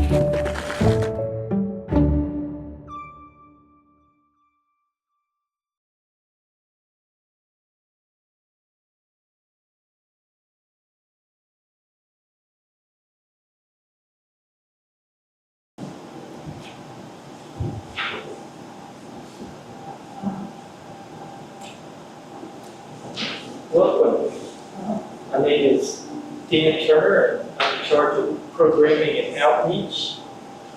Welcome. My name is Dan Turner, and I'm in charge of programming and outreach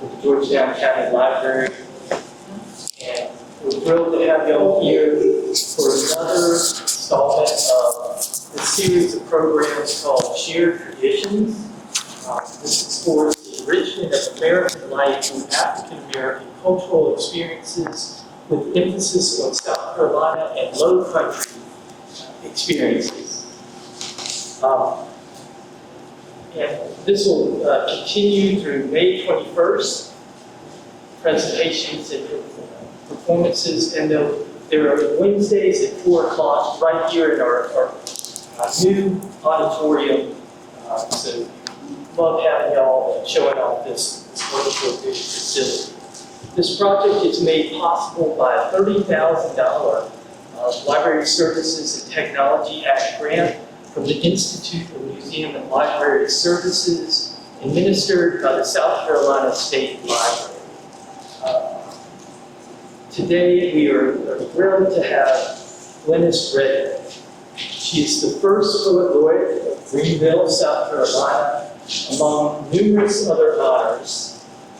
with the Georgetown County Library. And we're thrilled to have y'all here for another installment of the series of programs called Shared Traditions. This explores the enrichment of American life through African American cultural experiences with emphasis on South Carolina and Low Country experiences. And this will continue through May 21st, presentations and performances, and there are Wednesdays at 4 o'clock right here in our new auditorium. So love having y'all showing off this wonderful new facility. This project is made possible by a $30,000 Library Services and Technology Act grant from the Institute of Museum and Library Services, administered by the South Carolina State Library. Today we are thrilled to have Glenis Redmond. She is the first poet laureate of Greenville, South Carolina, among numerous other honors.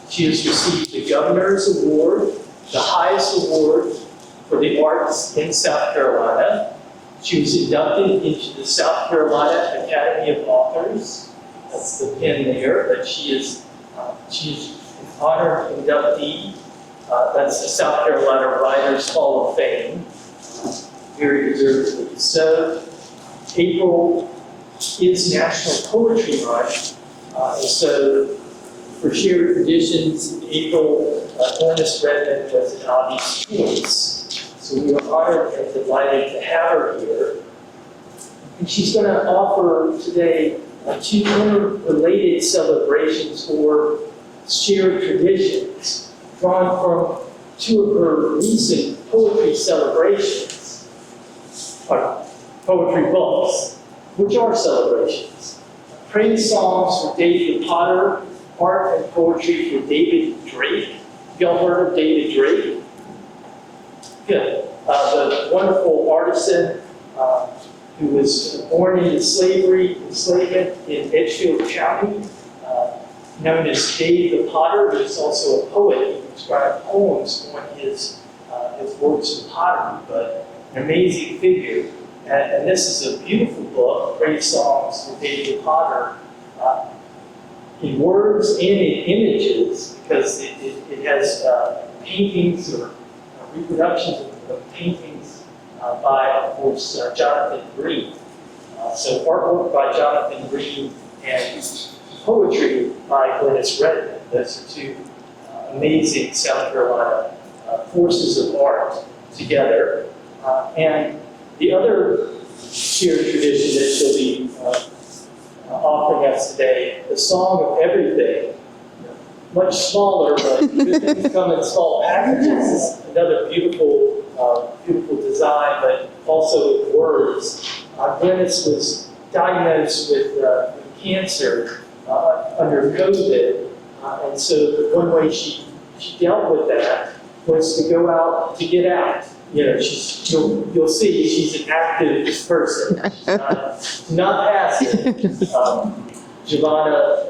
She has received the Governor's Award, the highest award for the arts in South Carolina. She was inducted into the South Carolina Academy of Authors. That's the pin there, but she's an honored inductee. That's the South Carolina Writers Hall of Fame. Very deservedly so. April is National Poetry Month, and so for Shared Traditions, April, Glenis Redmond was an obvious choice. So we are honored and delighted to have her here. And she's going to offer today two interrelated celebrations for shared traditions, drawn from two of her recent poetry celebrations, or poetry books, which are celebrations. Praise songs for David Potter, art and poetry for David Drake. Y'all heard of David Drake? Good. The wonderful artisan who was born into enslavement in Edgefield County, known as Dave the Potter. He's also a poet. He inscribed poems on his works of pottery, but an amazing figure. And this is a beautiful book, Praise Songs for Dave the Potter, in words and in images, because it has paintings or reproductions of paintings by, of course, Jonathan Green. So artwork by Jonathan Green and poetry by Glenis Redmond. Those are two amazing South Carolina forces of art together. And the other shared tradition that she'll be offering us today, the Song of Everything. Much smaller, but good things come in small packages. Another beautiful, beautiful design, but also with words. Glenis was diagnosed with cancer under COVID, and so the one way she dealt with that was to go out to get out. You know, you'll see she's an active person, not passive. Giovanna,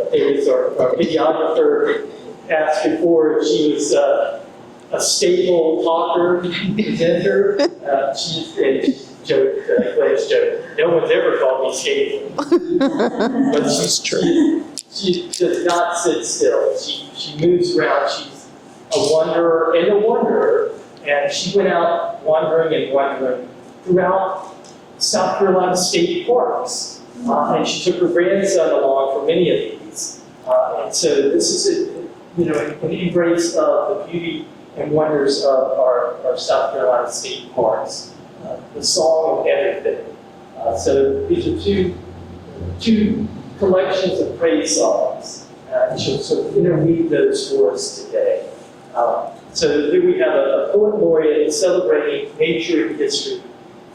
our videographer, asked before if she was a stable talker, presenter. Gladys joke. No one's ever called me stable. But she does not sit still. She moves around. She's a wanderer and a wanderer. And she went out wandering and wandering throughout South Carolina state parks. And she took her grandson along for many of these. And so this is an embrace of the beauty and wonders of our South Carolina state parks. The Song of Everything. So these are two collections of praise songs. And she'll sort of interweave those for us today. So here we have a poet laureate celebrating nature and history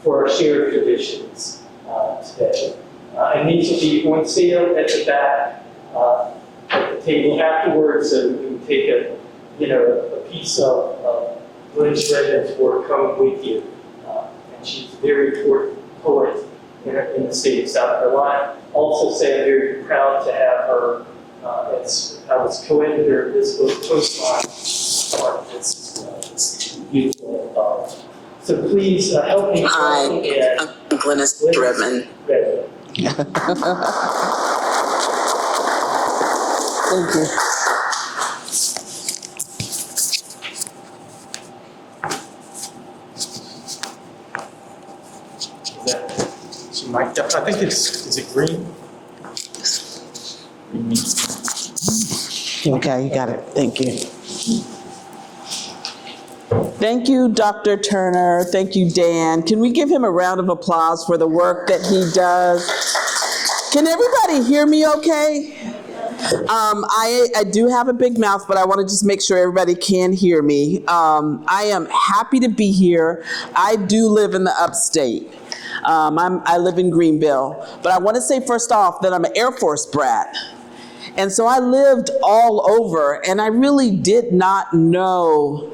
for our shared traditions today. And these will be on sale at the back at the table afterwards, so you can take a piece of Glenis Redmond's work home with you. And she's a very important poet in the state of South Carolina. Also say I'm very proud to have her I was co-editor of this book, Coastline, part of this beautiful. So please help me. Hi, I'm Glenis Redmond. Thank you. She might, I think is it green? Okay, you got it. Thank you. Thank you, Dr. Turner. Thank you, Dan. Can we give him a round of applause for the work that he does? Can everybody hear me okay? I do have a big mouth, but I want to just make sure everybody can hear me. I am happy to be here. I do live in the upstate. I live in Greenville, but I want to say first off that I'm an Air Force brat. And so I lived all over, and I really did not know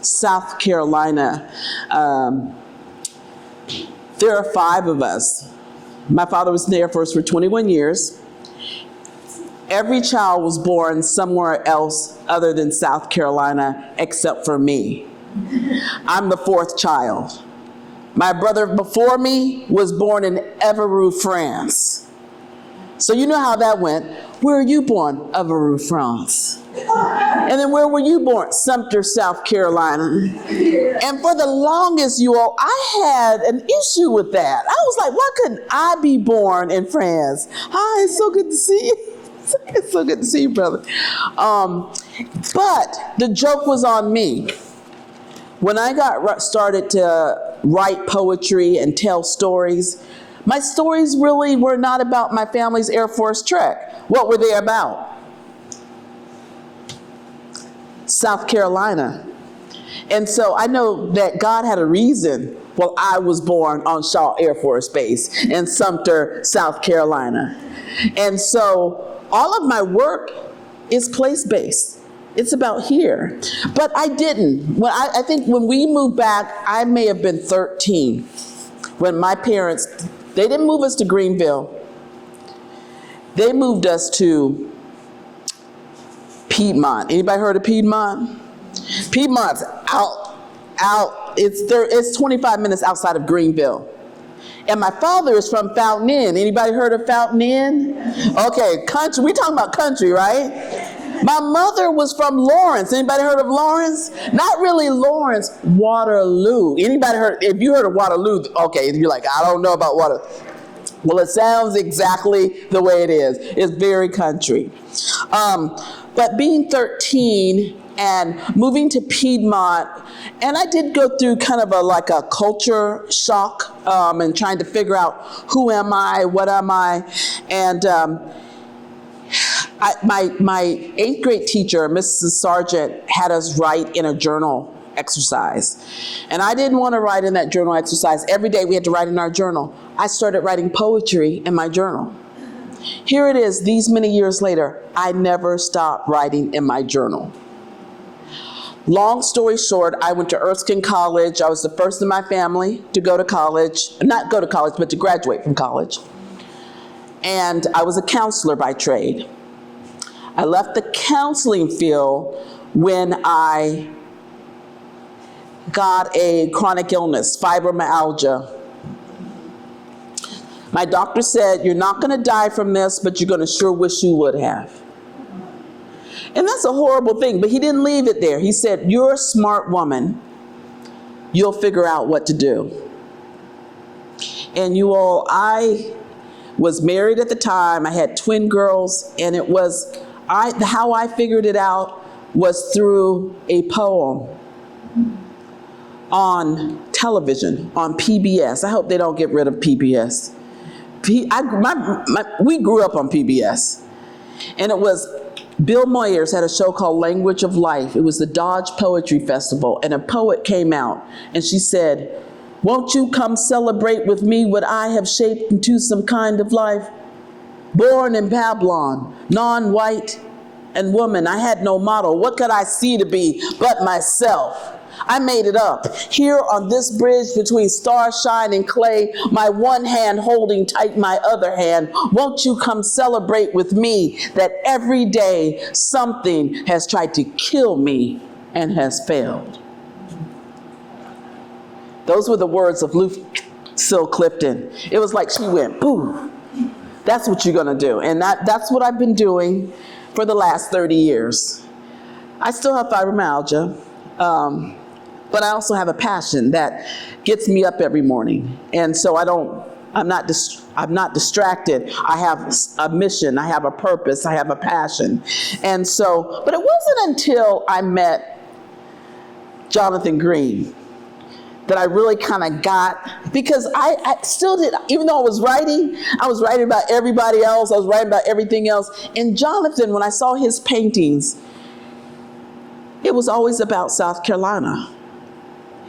South Carolina. There are 5 of us. My father was in the Air Force for 21 years. Every child was born somewhere else other than South Carolina, except for me. I'm the 4th child. My brother before me was born in Évreux, France. So you know how that went. Where are you born? Évreux, France. And then where were you born? Sumter, South Carolina. And for the longest, you all, I had an issue with that. I was like, why couldn't I be born in France? Hi, it's so good to see you. It's so good to see you, brother. But the joke was on me. When I got started to write poetry and tell stories, my stories really were not about my family's Air Force trek. What were they about? South Carolina. And so I know that God had a reason why I was born on Shaw Air Force Base in Sumter, South Carolina. And so all of my work is place-based. It's about here. But I didn't. I think when we moved back, I may have been 13 when my parents, they didn't move us to Greenville. They moved us to Piedmont. Anybody heard of Piedmont? Piedmont's out. It's 25 minutes outside of Greenville. And my father is from Fountain Inn. Anybody heard of Fountain Inn? Okay, country. We talking about country, right? My mother was from Lawrence. Anybody heard of Lawrence? Not really Lawrence, Waterloo. Anybody heard? If you heard of Waterloo, okay, you're like, I don't know about Waterloo. Well, it sounds exactly the way it is. It's very country. But being 13 and moving to Piedmont, and I did go through kind of like a culture shock and trying to figure out who am I, what am I, and my 8th grade teacher, Mrs. Sargent, had us write in a journal exercise. And I didn't want to write in that journal exercise. Every day we had to write in our journal. I started writing poetry in my journal. Here it is, these many years later, I never stopped writing in my journal. Long story short, I went to Erskine College. I was the first in my family to go to college, not go to college, but to graduate from college. And I was a counselor by trade. I left the counseling field when I got a chronic illness, fibromyalgia. My doctor said, you're not going to die from this, but you're going to sure wish you would have. And that's a horrible thing, but he didn't leave it there. He said, you're a smart woman. You'll figure out what to do. And you all, I was married at the time. I had twin girls, and it was, how I figured it out was through a poem on television, on PBS. I hope they don't get rid of PBS. We grew up on PBS. And it was, Bill Moyers had a show called Language of Life. It was the Dodge Poetry Festival, and a poet came out, and she said, "Won't you come celebrate with me what I have shaped into some kind of life? Born in Babylon, non-white and woman, I had no model. What could I see to be but myself? I made it up. Here on this bridge between starshine and clay, my one hand holding tight my other hand. Won't you come celebrate with me that every day something has tried to kill me and has failed?" Those were the words of Lucille Clifton. It was like she went, "Boo, that's what you're gonna do." And that's what I've been doing for the last 30 years. I still have fibromyalgia, but I also have a passion that gets me up every morning. And so I'm not distracted. I have a mission, I have a purpose, I have a passion. And so, but it wasn't until I met Jonathan Green that I really kind of got, because I still did, even though I was writing about everybody else, I was writing about everything else. And Jonathan, when I saw his paintings, it was always about South Carolina.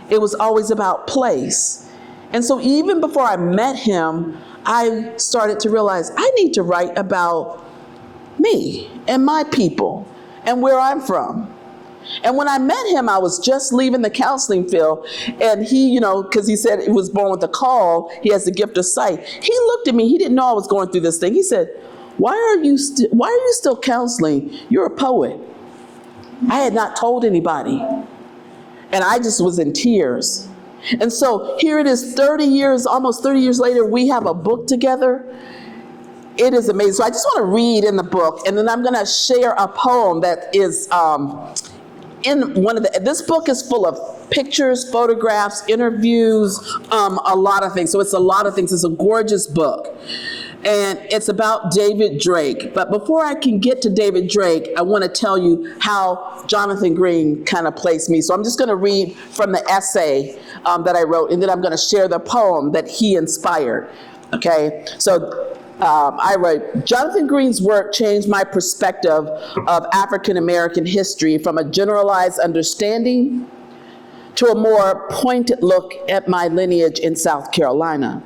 It was always about place. And so even before I met him, I started to realize I need to write about me and my people and where I'm from. And when I met him, I was just leaving the counseling field, and he, because he said he was born with a call, he has the gift of sight. He looked at me, he didn't know I was going through this thing. He said, why are you still counseling? You're a poet." I had not told anybody. And I just was in tears. And so here it is, almost 30 years later, we have a book together. It is amazing. So I just want to read in the book, and then I'm going to share a poem that is this book is full of pictures, photographs, interviews, a lot of things. So it's a lot of things. It's a gorgeous book. And it's about David Drake. But before I can get to David Drake, I want to tell you how Jonathan Green kind of placed me. So I'm just going to read from the essay that I wrote, and then I'm going to share the poem that he inspired. Okay? So I write, Jonathan Green's work changed my perspective of African American history from a generalized understanding to a more pointed look at my lineage in South Carolina.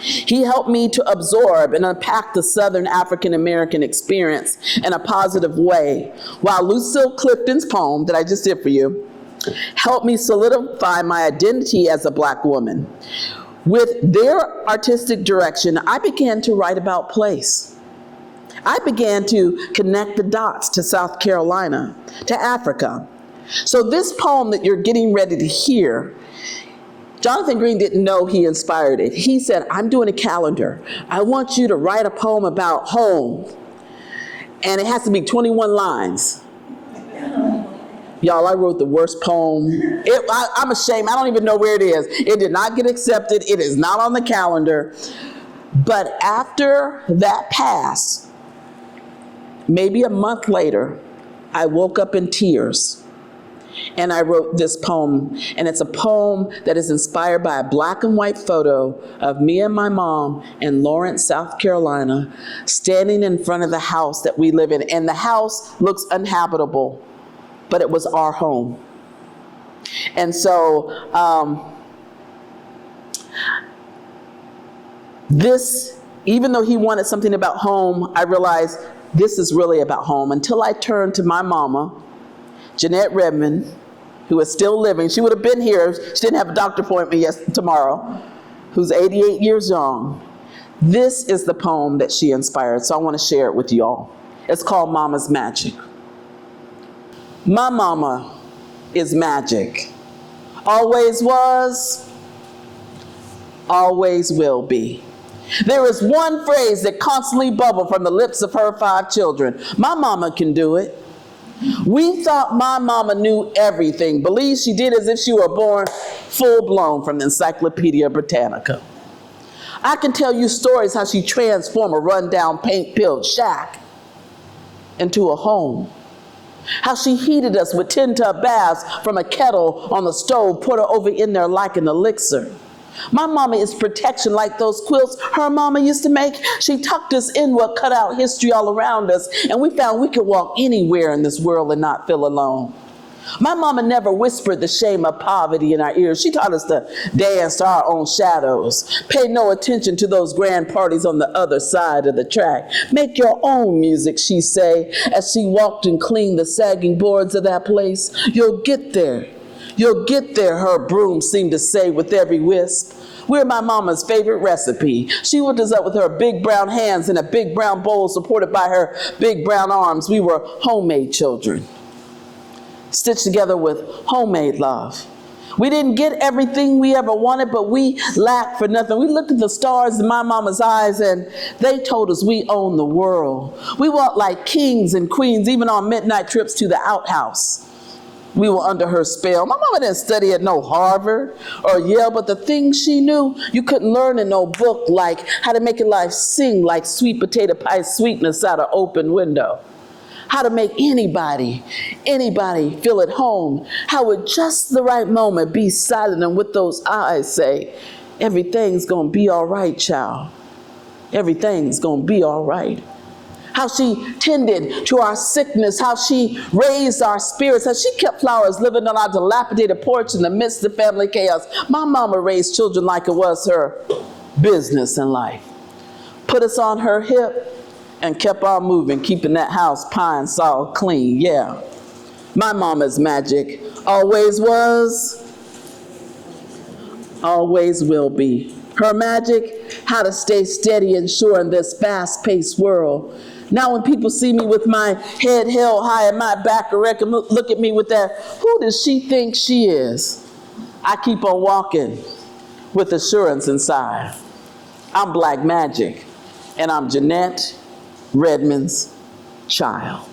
He helped me to absorb and unpack the Southern African American experience in a positive way, while Lucille Clifton's poem that I just did for you helped me solidify my identity as a Black woman. With their artistic direction, I began to write about place. I began to connect the dots to South Carolina, to Africa. So this poem that you're getting ready to hear, Jonathan Green didn't know he inspired it. He said, "I'm doing a calendar. I want you to write a poem about home. And it has to be 21 lines." Y'all, I wrote the worst poem. I'm ashamed. I don't even know where it is. It did not get accepted. It is not on the calendar. But after that passed, maybe a month later, I woke up in tears. And I wrote this poem, and it's a poem that is inspired by a black and white photo of me and my mom in Lawrence, South Carolina, standing in front of the house that we live in. And the house looks uninhabitable, but it was our home. And so even though he wanted something about home, I realized this is really about home, until I turned to my mama, Glenis Redmond, who is still living. She would have been here. She didn't have a doctor appointment tomorrow, who's 88 years young. This is the poem that she inspired, so I want to share it with you all. It's called Mama's Magic. My mama is magic. Always was, always will be. There is one phrase that constantly bubbles from the lips of her 5 children. My mama can do it. We thought my mama knew everything. Believe she did, as if she were born full-blown from the Encyclopedia Britannica. I can tell you stories how she transformed a run-down, paint-filled shack into a home. How she heated us with tin tub baths from a kettle on the stove, put her over in there like an elixir. My mama is protection, like those quilts her mama used to make. She tucked us in what cut out history all around us, and we found we could walk anywhere in this world and not feel alone. My mama never whispered the shame of poverty in our ears. She taught us to dance to our own shadows. Pay no attention to those grand parties on the other side of the track. Make your own music, she say, as she walked and cleaned the sagging boards of that place. You'll get there. You'll get there, her broom seemed to say with every wisp. We're my mama's favorite recipe. She whipped us up with her big brown hands in a big brown bowl supported by her big brown arms. We were homemade children, stitched together with homemade love. We didn't get everything we ever wanted, but we lacked for nothing. We looked at the stars in my mama's eyes, and they told us we own the world. We walked like kings and queens, even on midnight trips to the outhouse. We were under her spell. My mama didn't study at no Harvard or Yale, but the things she knew, you couldn't learn in no book, like how to make your life sing like sweet potato pie sweetness out of open window. How to make anybody feel at home. How at just the right moment be silent and with those eyes say, everything's gonna be all right, child. Everything's gonna be all right. How she tended to our sickness, how she raised our spirits, how she kept flowers living on our dilapidated porch in the midst of family chaos. My mama raised children like it was her business in life. Put us on her hip and kept on moving, keeping that house pine sol clean, yeah. My mama's magic always was, always will be. Her magic, how to stay steady and sure in this fast-paced world. Now when people see me with my head held high and my back erect and look at me with that, who does she think she is? I keep on walking with assurance inside. I'm Black Magic, and I'm Glenis Redmond's child.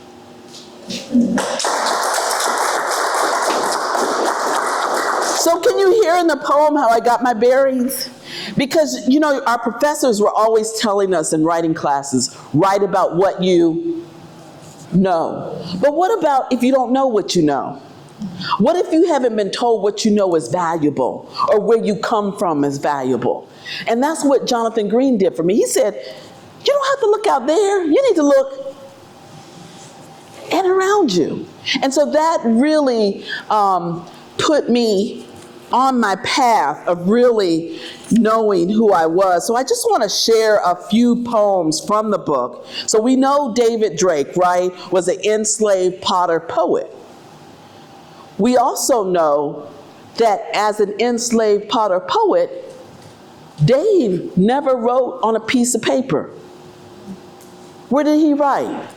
So can you hear in the poem how I got my bearings? Because, you know, our professors were always telling us in writing classes, write about what you know. But what about if you don't know what you know? What if you haven't been told what you know is valuable or where you come from is valuable? And that's what Jonathan Green did for me. He said, you don't have to look out there. You need to look and around you. And so that really put me on my path of really knowing who I was. So I just want to share a few poems from the book. So we know David Drake, right, was an enslaved potter poet. We also know that as an enslaved potter poet, Dave never wrote on a piece of paper. Where did he write?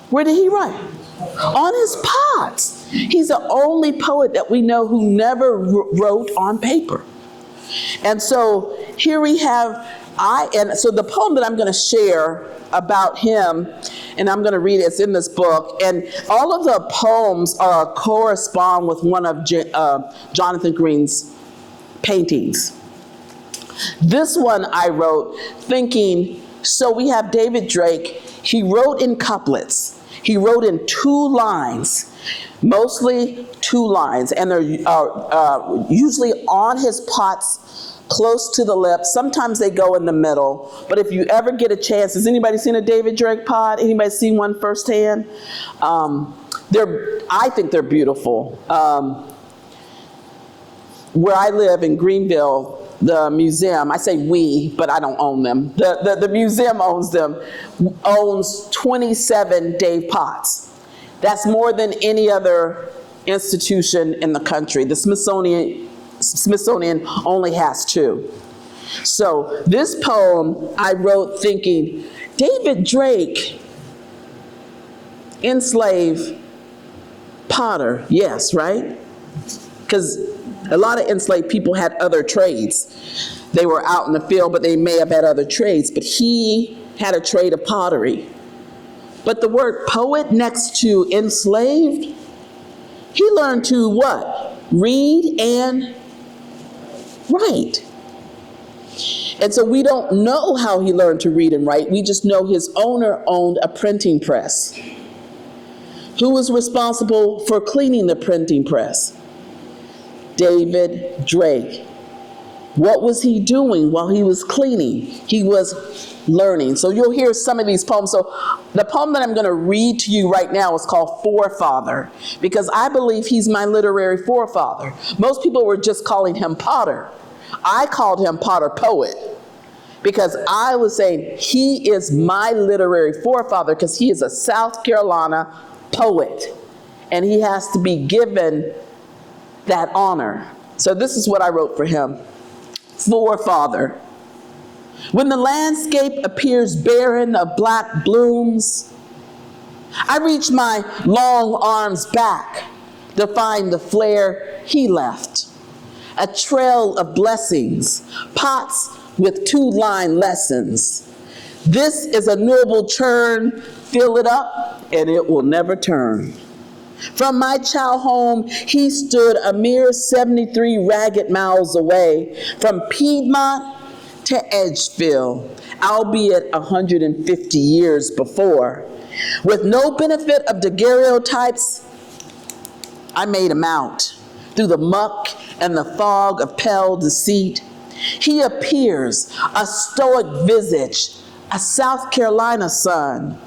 Where did he write? On his pots. He's the only poet that we know who never wrote on paper. And so here we have, so the poem that I'm going to share about him, and I'm going to read it, it's in this book, and all of the poems correspond with one of Jonathan Green's paintings. This one I wrote thinking, so we have David Drake, he wrote in couplets. He wrote in 2 lines, mostly 2 lines, and they're usually on his pots, close to the lips. Sometimes they go in the middle, but if you ever get a chance, has anybody seen a David Drake pot? Anybody seen one firsthand? I think they're beautiful. Where I live in Greenville, the museum, I say we, but I don't own them. The museum owns them, owns 27 Dave pots. That's more than any other institution in the country. The Smithsonian only has 2. So this poem I wrote thinking, David Drake, enslaved potter, yes, right? Because a lot of enslaved people had other trades. They were out in the field, but they may have had other trades. But he had a trade of pottery. But the word poet next to enslaved, he learned to what? Read and write. And so we don't know how he learned to read and write. We just know his owner owned a printing press. Who was responsible for cleaning the printing press? David Drake. What was he doing while he was cleaning? He was learning. So you'll hear some of these poems. So the poem that I'm going to read to you right now is called Forefather, because I believe he's my literary forefather. Most people were just calling him Potter. I called him Potter Poet, because I was saying he is my literary forefather because he is a South Carolina poet, and he has to be given that honor. So this is what I wrote for him. Forefather. When the landscape appears barren of black blooms, I reach my long arms back to find the flare he left. A trail of blessings, pots with 2-line lessons. This is a noble churn, fill it up and it will never turn. From my child home, he stood a mere 73 ragged miles away, from Piedmont to Edgeville, albeit 150 years before. With no benefit of daguerreotypes, I made him out. Through the muck and the fog of pale deceit, he appears, a stoic visage, a South Carolina son,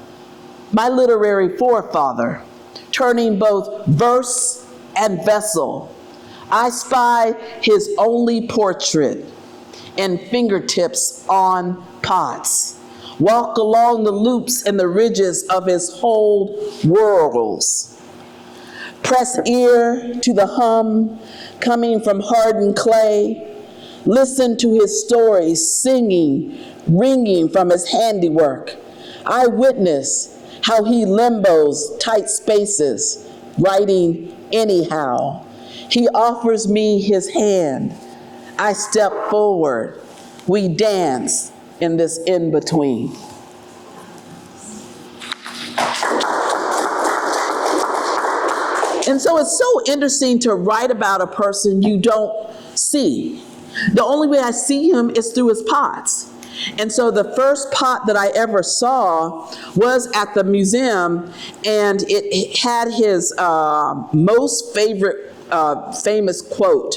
my literary forefather, turning both verse and vessel. I spy his only portrait and fingertips on pots. Walk along the loops and the ridges of his whole worlds. Press ear to the hum coming from hardened clay. Listen to his stories singing, ringing from his handiwork. I witness how he limbos tight spaces, writing anyhow. He offers me his hand. I step forward. We dance in this in-between. And so it's so interesting to write about a person you don't see. The only way I see him is through his pots. And so the first pot that I ever saw was at the museum, and it had his most favorite famous quote.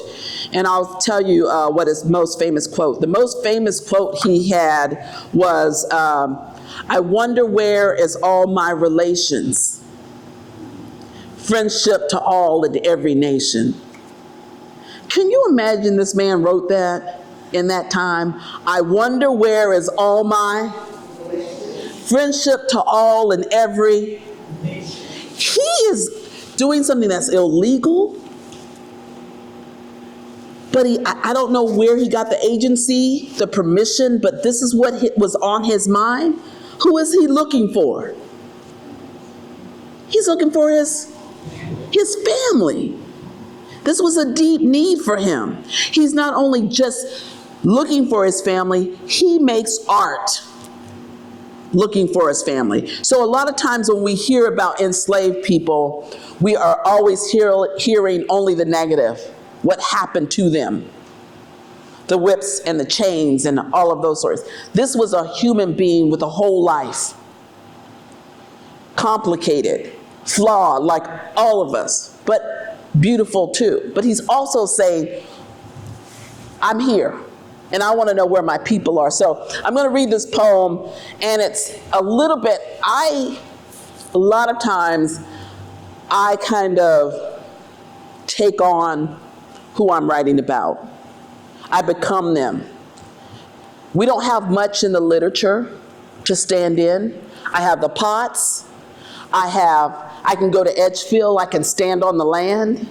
And I'll tell you what his most famous quote. The most famous quote he had was, I wonder where is all my relations? Friendship to all and every nation. Can you imagine this man wrote that in that time? I wonder where is all my friendship to all and every. He is doing something that's illegal, but I don't know where he got the agency, the permission, but this is what was on his mind. Who is he looking for? He's looking for his family. This was a deep need for him. He's not only just looking for his family, he makes art looking for his family. So a lot of times when we hear about enslaved people, we are always hearing only the negative, what happened to them, the whips and the chains and all of those sorts. This was a human being with a whole life, complicated, flawed like all of us, but beautiful too. But he's also saying, I'm here and I want to know where my people are. So I'm going to read this poem, and it's a little bit, a lot of times I kind of take on who I'm writing about. I become them. We don't have much in the literature to stand in. I have the pots. I can go to Edgefield. I can stand on the land.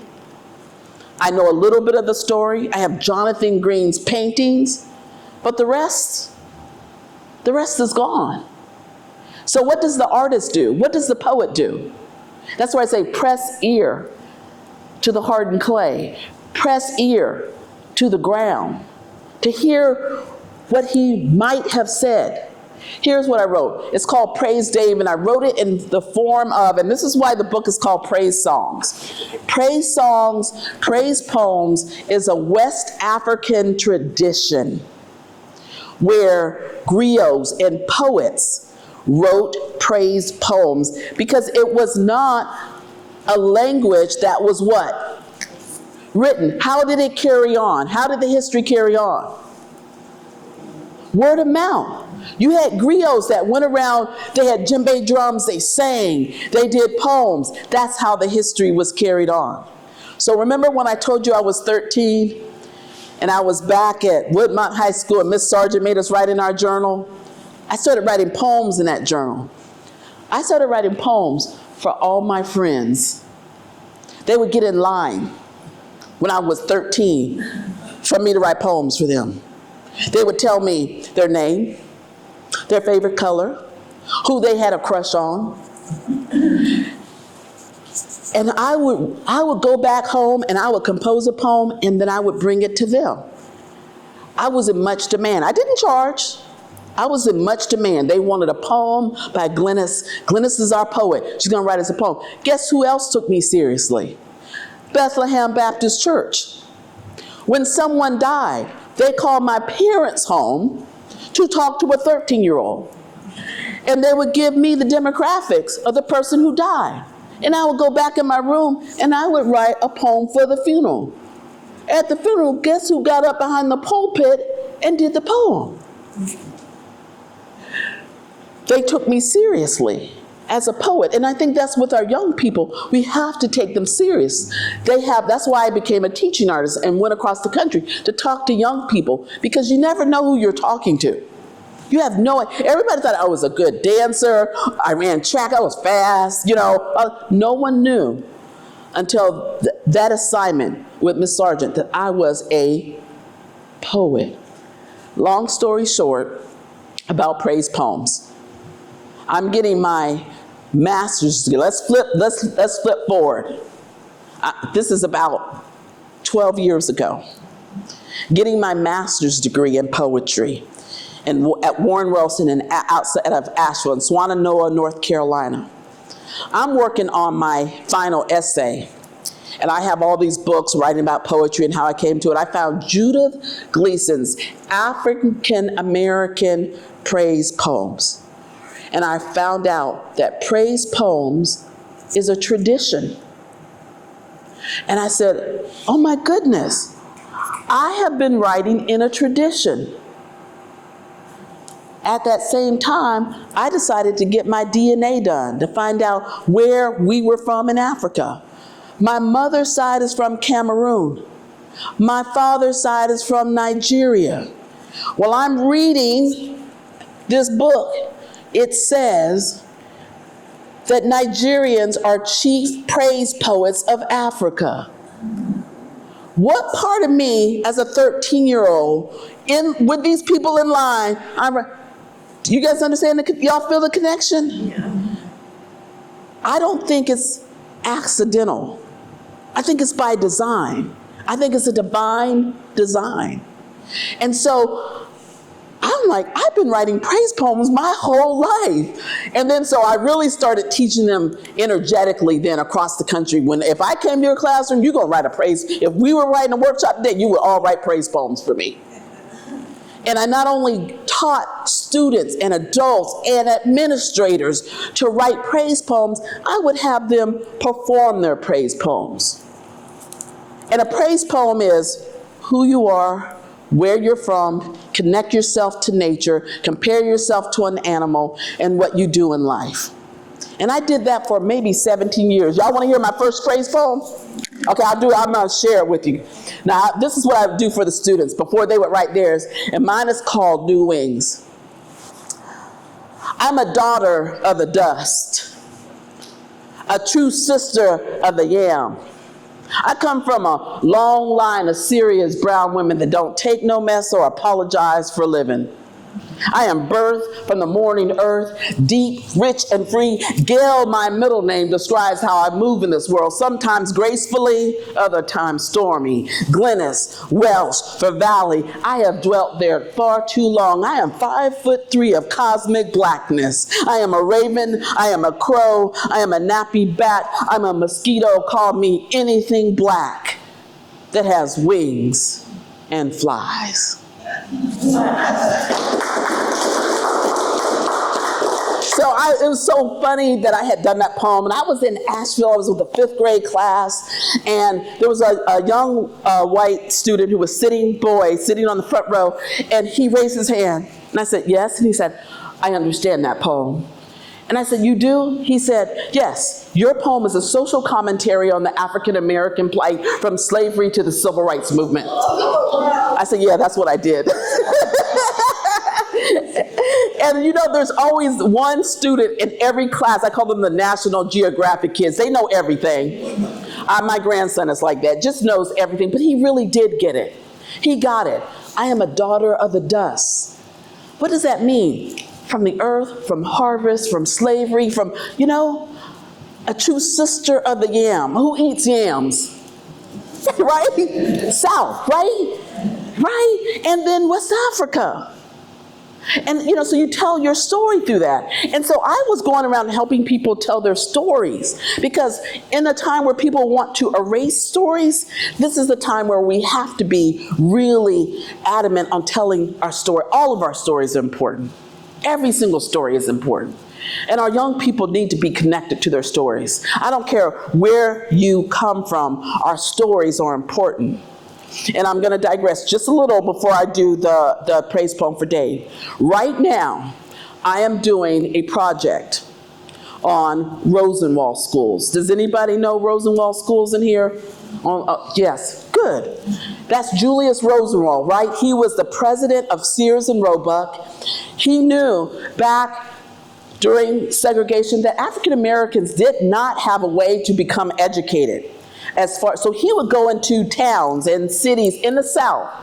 I know a little bit of the story. I have Jonathan Green's paintings, but the rest is gone. So what does the artist do? What does the poet do? That's why I say press ear to the hardened clay. Press ear to the ground to hear what he might have said. Here's what I wrote. It's called Praise Dave, and I wrote it in the form of, and this is why the book is called Praise Songs. Praise songs, praise poems is a West African tradition where griots and poets wrote praise poems because it was not a language that was what? written. How did it carry on? How did the history carry on? Word of mouth. You had griots that went around, they had djembe drums, they sang, they did poems. That's how the history was carried on. So remember when I told you I was 13 and I was back at Woodmont High School and Miss Sargent made us write in our journal? I started writing poems in that journal. I started writing poems for all my friends. They would get in line when I was 13 for me to write poems for them. They would tell me their name, their favorite color, who they had a crush on. And I would go back home and I would compose a poem and then I would bring it to them. I was in much demand. I didn't charge. I was in much demand. They wanted a poem by Glenis. Glenis is our poet. She's going to write us a poem. Guess who else took me seriously? Bethlehem Baptist Church. When someone died, they called my parents home to talk to a 13-year-old. And they would give me the demographics of the person who died. And I would go back in my room and I would write a poem for the funeral. At the funeral, guess who got up behind the pulpit and did the poem? They took me seriously as a poet. And I think that's with our young people. We have to take them serious. That's why I became a teaching artist and went across the country to talk to young people, because you never know who you're talking to. You have everybody thought I was a good dancer. I ran track, I was fast, no one knew until that assignment with Miss Sargent that I was a poet. Long story short, about praise poems. I'm getting my master's degree. Let's flip forward. This is about 12 years ago. Getting my master's degree in poetry at Warren Wilson outside of Asheville in Swannanoa, North Carolina. I'm working on my final essay, and I have all these books writing about poetry and how I came to it. I found Judith Gleason's African American praise poems. And I found out that praise poems is a tradition. And I said, oh my goodness, I have been writing in a tradition. At that same time, I decided to get my DNA done to find out where we were from in Africa. My mother's side is from Cameroon. My father's side is from Nigeria. Well, I'm reading this book. It says that Nigerians are chief praise poets of Africa. What part of me as a 13-year-old with these people in line, do you guys understand? Y'all feel the connection? Yeah. I don't think it's accidental. I think it's by design. I think it's a divine design. And so I'm like, I've been writing praise poems my whole life. And then so I really started teaching them energetically then across the country. If I came to your classroom, you're going to write a praise. If we were writing a workshop today, you would all write praise poems for me. And I not only taught students and adults and administrators to write praise poems, I would have them perform their praise poems. And a praise poem is who you are, where you're from, connect yourself to nature, compare yourself to an animal, and what you do in life. And I did that for maybe 17 years. Y'all want to hear my first praise poem? Okay, I'm going to share it with you. Now, this is what I would do for the students before they would write theirs, and mine is called New Wings. I'm a daughter of the dust, a true sister of the yam. I come from a long line of serious brown women that don't take no mess or apologize for living. I am birthed from the morning earth, deep, rich, and free. Gail, my middle name, describes how I move in this world, sometimes gracefully, other times stormy. Glenis, Welsh, for Valley, I have dwelt there far too long. I am 5'3" of cosmic blackness. I am a raven, I am a crow, I am a nappy bat, I'm a mosquito, call me anything black that has wings and flies. So it was so funny that I had done that poem, and I was in Asheville. I was with the 5th grade class, and there was a young white student who was sitting on the front row, and he raised his hand, and I said, yes, and he said, I understand that poem. And I said, you do? He said, yes, your poem is a social commentary on the African-American plight from slavery to the civil rights movement. I said, yeah, that's what I did. And you know, there's always one student in every class. I call them the National Geographic kids. They know everything. My grandson is like that, just knows everything, but he really did get it. He got it. I am a daughter of the dust. What does that mean? From the earth, from harvest, from slavery, from, you know, a true sister of the yam. Who eats yams? Right? South, right? Right? And then West Africa. And, you know, so you tell your story through that. And so I was going around helping people tell their stories, because in a time where people want to erase stories, this is the time where we have to be really adamant on telling our story. All of our stories are important. Every single story is important. And our young people need to be connected to their stories. I don't care where you come from, our stories are important. And I'm going to digress just a little before I do the praise poem for Dave. Right now, I am doing a project on Rosenwald schools. Does anybody know Rosenwald schools in here? Yes, good. That's Julius Rosenwald, right? He was the president of Sears and Roebuck. He knew back during segregation that African Americans did not have a way to become educated. So he would go into towns and cities in the South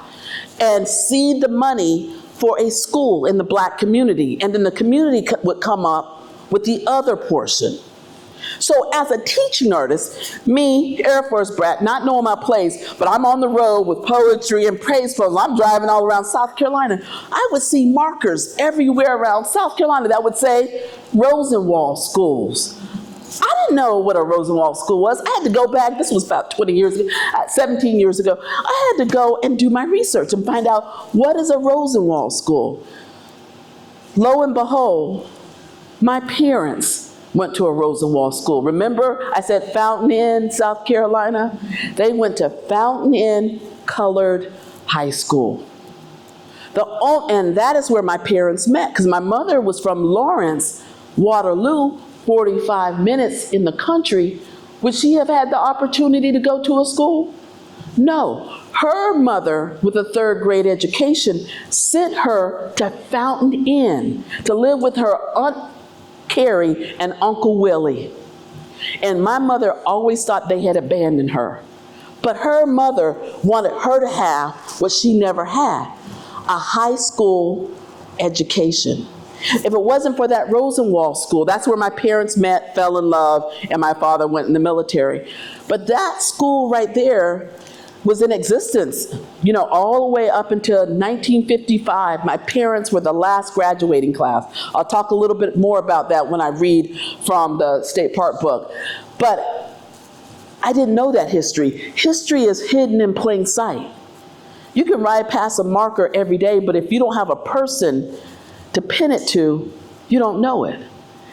and seed the money for a school in the black community. And then the community would come up with the other portion. So as a teaching artist, me, Air Force brat, not knowing my place, but I'm on the road with poetry and praise poems. I'm driving all around South Carolina. I would see markers everywhere around South Carolina that would say Rosenwald schools. I didn't know what a Rosenwald school was. I had to go back, this was about 20 years ago, 17 years ago. I had to go and do my research and find out, what is a Rosenwald school? Lo and behold, my parents went to a Rosenwald school. Remember, I said Fountain Inn, South Carolina? They went to Fountain Inn Colored High School. And that is where my parents met, because my mother was from Lawrence, Waterloo, 45 minutes in the country. Would she have had the opportunity to go to a school? No. Her mother, with a 3rd grade education, sent her to Fountain Inn to live with her Aunt Carrie and Uncle Willie. And my mother always thought they had abandoned her. But her mother wanted her to have what she never had, a high school education. If it wasn't for that Rosenwald school, that's where my parents met, fell in love, and my father went in the military. But that school right there was in existence, you know, all the way up until 1955. My parents were the last graduating class. I'll talk a little bit more about that when I read from the State Park book. But I didn't know that history. History is hidden in plain sight. You can ride past a marker every day, but if you don't have a person to pin it to, you don't know it.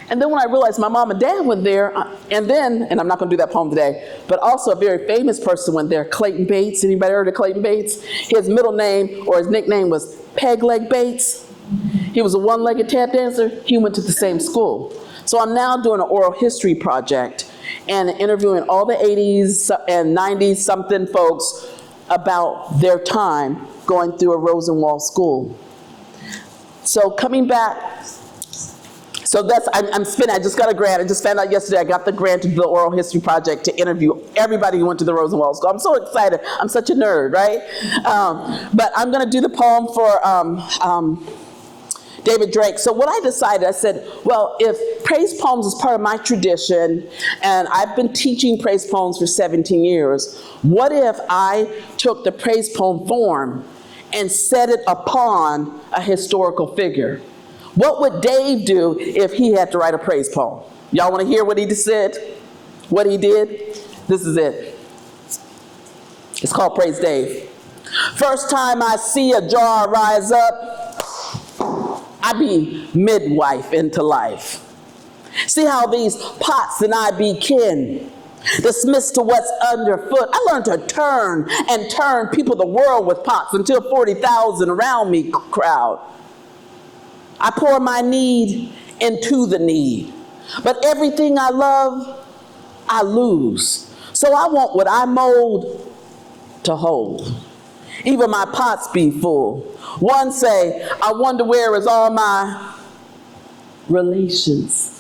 And then when I realized my mom and dad went there, and I'm not gonna do that poem today, but also a very famous person went there, Clayton Bates. Anybody heard of Clayton Bates? His middle name, or his nickname, was Peg Leg Bates. He was a one-legged tap dancer. He went to the same school. So I'm now doing an oral history project and interviewing all the 80s and 90s something folks about their time going through a Rosenwald school. So coming back, so that's, I'm spinning, I just got a grant. I just found out yesterday I got the grant to do the oral history project to interview everybody who went to the Rosenwald School. I'm so excited. I'm such a nerd, right? But I'm gonna do the poem for David Drake. So what I decided, I said, well, if praise poems is part of my tradition, and I've been teaching praise poems for 17 years, what if I took the praise poem form and set it upon a historical figure? What would Dave do if he had to write a praise poem? Y'all want to hear what he just said? What he did? This is it. It's called Praise Dave. First time I see a jar rise up, I be midwife into life. See how these pots and I be kin. Dismissed to what's underfoot. I learned to turn and turn people the world with pots until 40,000 around me crowd. I pour my need into the need. But everything I love, I lose. So I want what I mold to hold. Even my pots be full. One say, I wonder where is all my relations.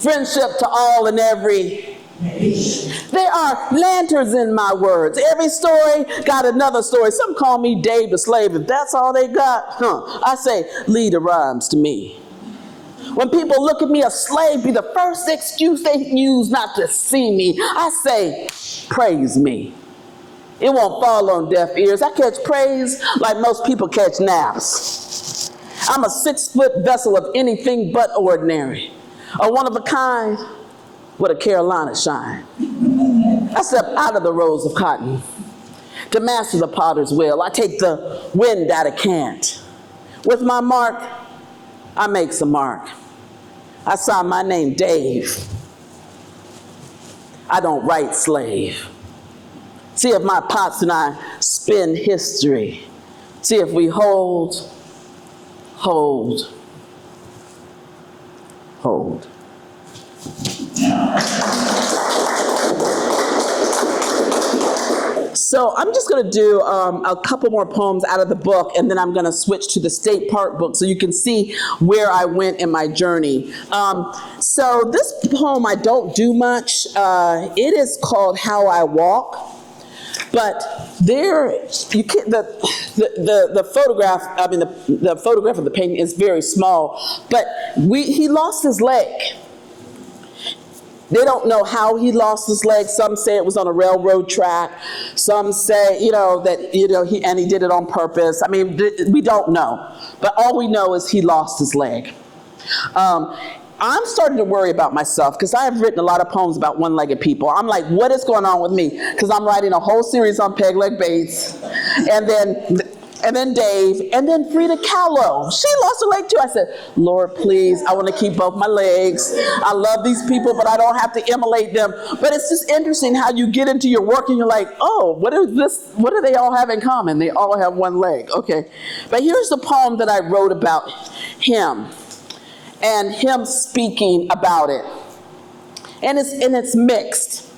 Friendship to all and every. There are lanterns in my words. Every story got another story. Some call me Dave the slave. If that's all they got, I say, lead the rhymes to me. When people look at me, a slave be the first excuse they use not to see me. I say, praise me. It won't fall on deaf ears. I catch praise like most people catch naps. I'm a 6-foot vessel of anything but ordinary. A one of a kind with a Carolina shine. I step out of the rows of cotton to master the potter's wheel. I take the wind out of cant. With my mark, I make some mark. I sign my name Dave. I don't write slave. See if my pots and I spin history. See if we hold. So I'm just going to do a couple more poems out of the book, and then I'm going to switch to the State Park book so you can see where I went in my journey. So this poem I don't do much. It is called How I Walk. But there, you can't, the photograph, the photograph of the painting is very small, but he lost his leg. They don't know how he lost his leg. Some say it was on a railroad track. Some say, he did it on purpose. I mean, we don't know. But all we know is he lost his leg. I'm starting to worry about myself because I have written a lot of poems about one-legged people. I'm like, what is going on with me? Because I'm writing a whole series on Peg Leg Bates, and then Dave, and then Frida Kahlo. She lost her leg too. I said, Lord, please, I want to keep both my legs. I love these people, but I don't have to immolate them. But it's just interesting how you get into your work and you're like, oh, what do they all have in common? They all have one leg. Okay. But here's the poem that I wrote about him. And him speaking about it. And it's mixed.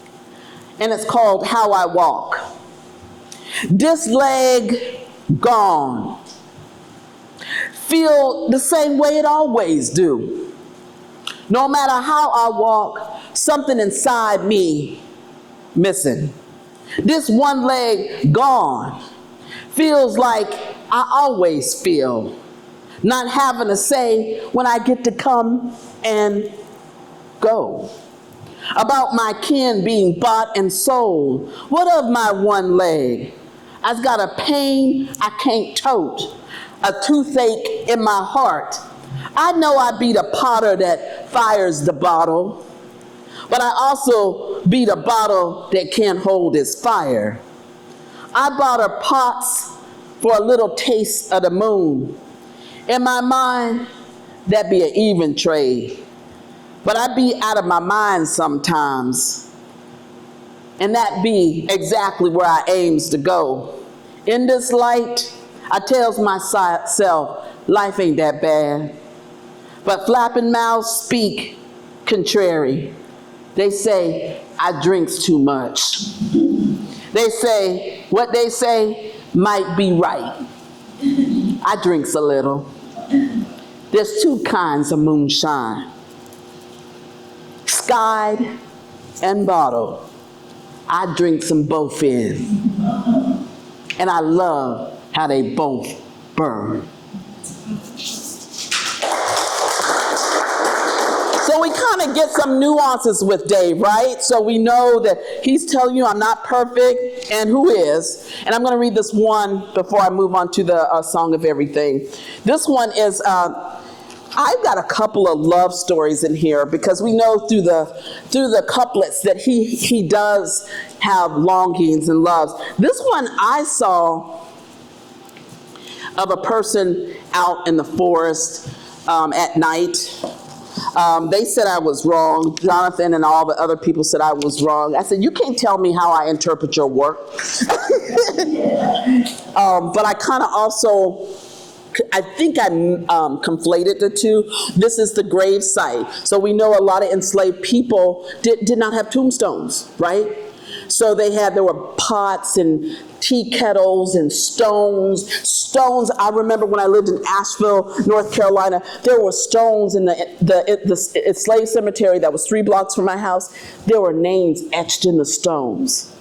And it's called How I Walk. This leg gone. Feel the same way it always do. No matter how I walk, something inside me missing. This one leg gone. Feels like I always feel. Not having a say when I get to come and go. About my kin being bought and sold. What of my one leg? I've got a pain I can't tote. A toothache in my heart. I know I be the potter that fires the bottle. But I also be the bottle that can't hold its fire. I bought her pots for a little taste of the moon. In my mind, that be an even trade. But I be out of my mind sometimes. And that be exactly where I aims to go. In this light, I tells myself, life ain't that bad. But flapping mouths speak contrary. They say, I drinks too much. They say, what they say might be right. I drinks a little. There's two kinds of moonshine. Skied and bottled. I drinks them both in. And I love how they both burn. So we kind of get some nuances with Dave, right? So we know that he's telling you I'm not perfect, and who is? And I'm going to read this one before I move on to the Song of Everything. This one is, I've got a couple of love stories in here because we know through the couplets that he does have longings and loves. This one I saw of a person out in the forest at night. They said I was wrong. Jonathan and all the other people said I was wrong. I said, you can't tell me how I interpret your work. But I kind of also, I think I conflated the two. This is the grave site. So we know a lot of enslaved people did not have tombstones, right? So there were pots and tea kettles and stones. Stones, I remember when I lived in Asheville, North Carolina, there were stones in the enslaved cemetery that was 3 blocks from my house. There were names etched in the stones.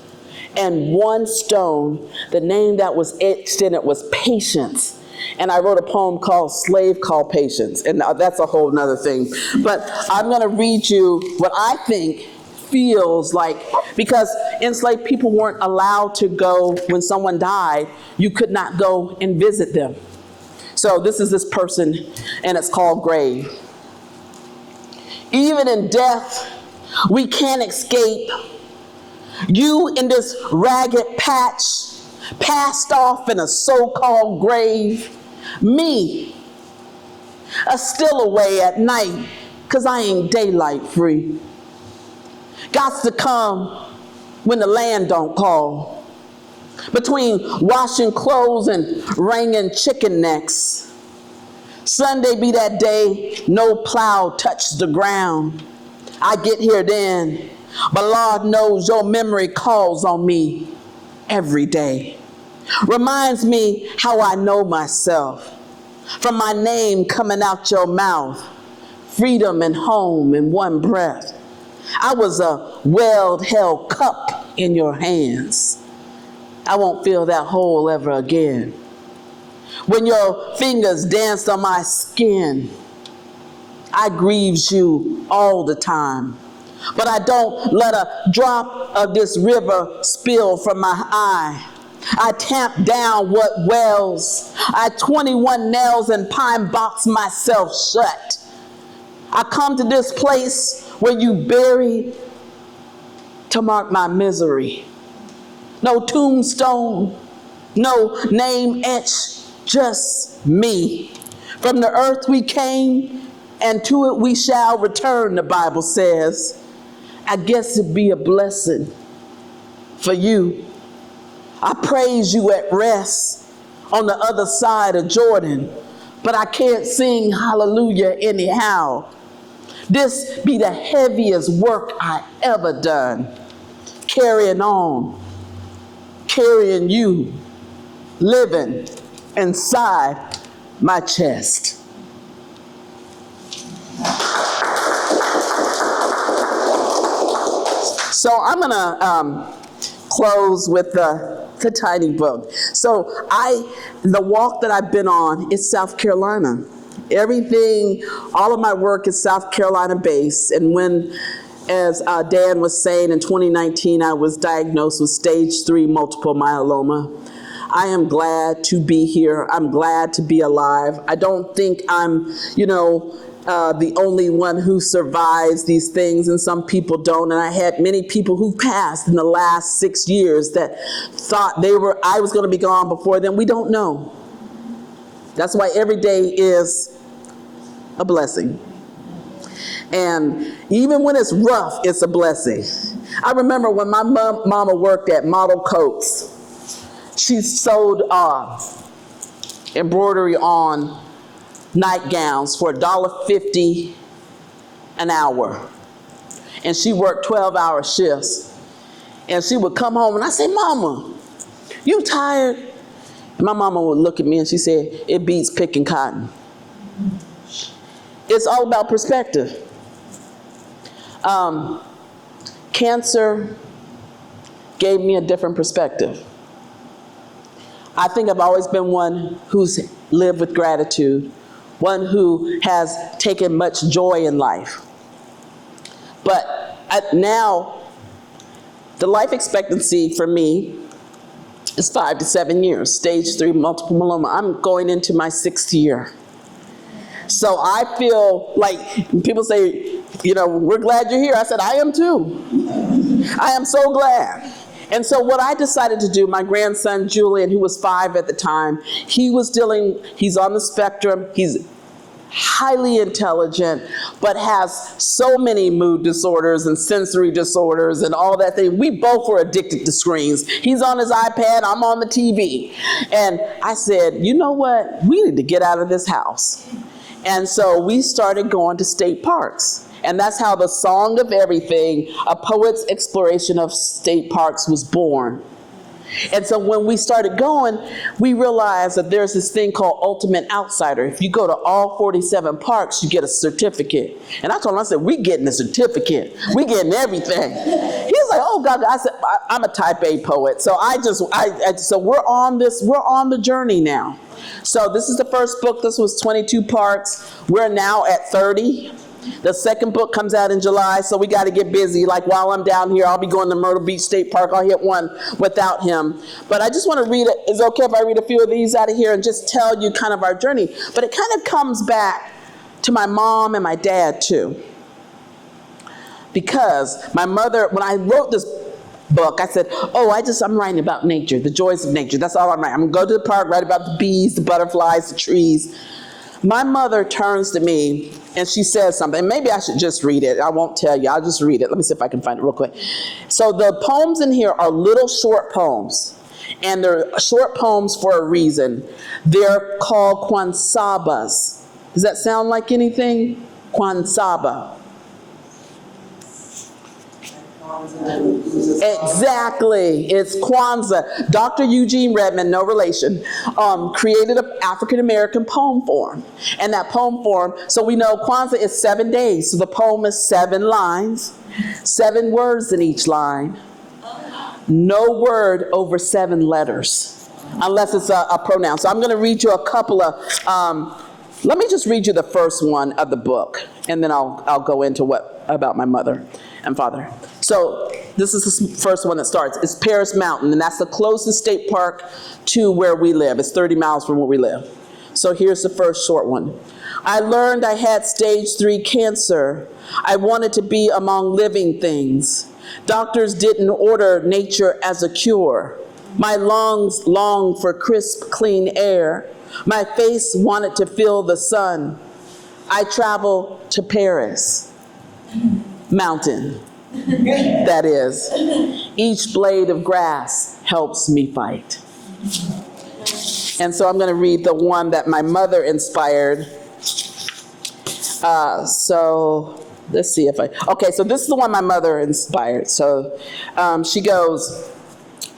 And one stone, the name that was etched in it was Patience. And I wrote a poem called Slave Called Patience. And that's a whole nother thing. But I'm going to read you what I think feels like, because enslaved people weren't allowed to go when someone died. You could not go and visit them. So this is this person, and it's called Grave. Even in death, we can't escape. You in this ragged patch, passed off in a so-called grave. Me, a still away at night, 'cause I ain't daylight free. Gots to come when the land don't call. Between washing clothes and wringing chicken necks. Sunday be that day no plow touched the ground. I get here then, but Lord knows your memory calls on me every day. Reminds me how I know myself. From my name coming out your mouth. Freedom and home in one breath. I was a well-held cup in your hands. I won't feel that hole ever again. When your fingers danced on my skin, I grieves you all the time. But I don't let a drop of this river spill from my eye. I tamp down what wells. I 21 nails and pine box myself shut. I come to this place where you buried to mark my misery. No tombstone, no name etched, just me. From the earth we came, and to it we shall return, the Bible says. I guess it'd be a blessing for you. I praise you at rest on the other side of Jordan, but I can't sing hallelujah anyhow. This be the heaviest work I ever done. Carrying on, carrying you, living inside my chest. So I'm gonna close with the tiny book. So the walk that I've been on is South Carolina. Everything, all of my work is South Carolina based. And when, as Dan was saying, in 2019, I was diagnosed with stage 3 multiple myeloma. I am glad to be here. I'm glad to be alive. I don't think I'm, the only one who survives these things, and some people don't. And I had many people who passed in the last 6 years that thought I was going to be gone before them. We don't know. That's why every day is a blessing. And even when it's rough, it's a blessing. I remember when my mama worked at Model Coats, she sewed embroidery on nightgowns for $1.50 an hour. And she worked 12-hour shifts. And she would come home and I say, Mama, you tired? And my mama would look at me and she said, it beats picking cotton. It's all about perspective. Cancer gave me a different perspective. I think I've always been one who's lived with gratitude, one who has taken much joy in life. But now, the life expectancy for me is 5 to 7 years, stage 3 multiple myeloma. I'm going into my 6th year. So I feel like people say, we're glad you're here. I said, I am too. I am so glad. And so what I decided to do, my grandson Julian, who was 5 at the time, he's on the spectrum. He's highly intelligent, but has so many mood disorders and sensory disorders and all that thing. We both were addicted to screens. He's on his iPad, I'm on the TV. And I said, you know what? We need to get out of this house. And so we started going to state parks. And that's how the Song of Everything, a poet's exploration of state parks, was born. And so when we started going, we realized that there's this thing called Ultimate Outsider. If you go to all 47 parks, you get a certificate. And I told him, I said, we getting a certificate. We getting everything. He was like, oh God. I said, I'm a type A poet. So so we're on the journey now. So this is the first book. This was 22 parts. We're now at 30. The second book comes out in July, so we got to get busy. Like while I'm down here, I'll be going to Myrtle Beach State Park. I'll hit one without him. But I just want to read it. Is it okay if I read a few of these out of here and just tell you kind of our journey? But it kind of comes back to my mom and my dad too. Because my mother, when I wrote this book, I said, I'm writing about nature, the joys of nature. That's all I'm writing. I'm going to go to the park, write about the bees, the butterflies, the trees. My mother turns to me and she says something. Maybe I should just read it. I won't tell you. I'll just read it. Let me see if I can find it real quick. So the poems in here are little short poems. And they're short poems for a reason. They're called kwansabas. Does that sound like anything? Kwansaba. Exactly. It's Kwanzaa. Dr. Eugene Redmond, no relation, created an African-American poem form. And that poem form, so we know Kwanzaa is 7 days. So the poem is 7 lines, 7 words in each line. No word over 7 letters, unless it's a pronoun. So I'm going to read you a couple of, let me just read you the first one of the book, and then I'll go into what about my mother and father. So this is the first one that starts. It's Paris Mountain, and that's the closest state park to where we live. It's 30 miles from where we live. So here's the first short one. I learned I had stage 3 cancer. I wanted to be among living things. Doctors didn't order nature as a cure. My lungs longed for crisp, clean air. My face wanted to feel the sun. I traveled to Paris Mountain. That is, each blade of grass helps me fight. And so I'm going to read the one that my mother inspired. So let's see if okay, so this is the one my mother inspired. So she goes,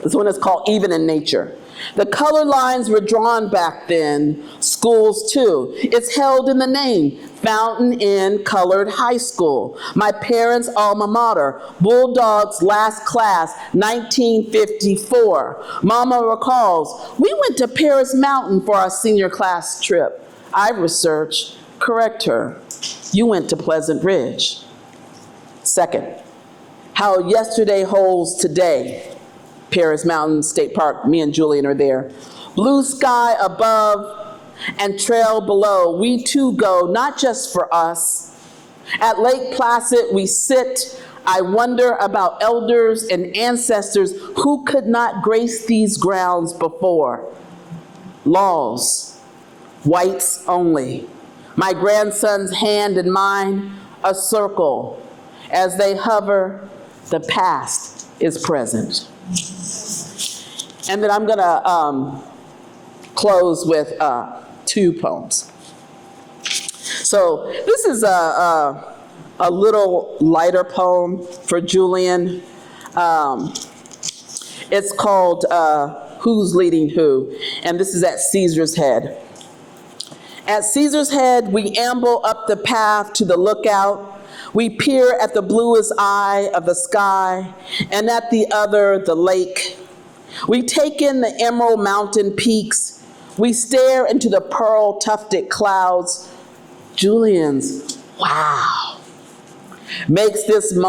this one is called Even in Nature. The color lines were drawn back then, schools too. It's held in the name, Fountain Inn Colored High School. My parents' alma mater, Bulldogs last class, 1954. Mama recalls, we went to Paris Mountain for our senior class trip. I researched, correct her, you went to Pleasant Ridge. Second, how yesterday holds today. Paris Mountain State Park, me and Julian are there. Blue sky above and trail below. We too go, not just for us. At Lake Placid we sit. I wonder about elders and ancestors who could not grace these grounds before. Laws, whites only. My grandson's hand in mine, a circle. As they hover, the past is present. And then I'm going to close with 2 poems. So this is a little lighter poem for Julian. It's called Who's Leading Who? And this is at Caesar's Head. At Caesar's Head, we amble up the path to the lookout. We peer at the bluest eye of the sky, and at the other, the lake. We take in the emerald mountain peaks. We stare into the pearl-tufted clouds. Julian's wow makes this a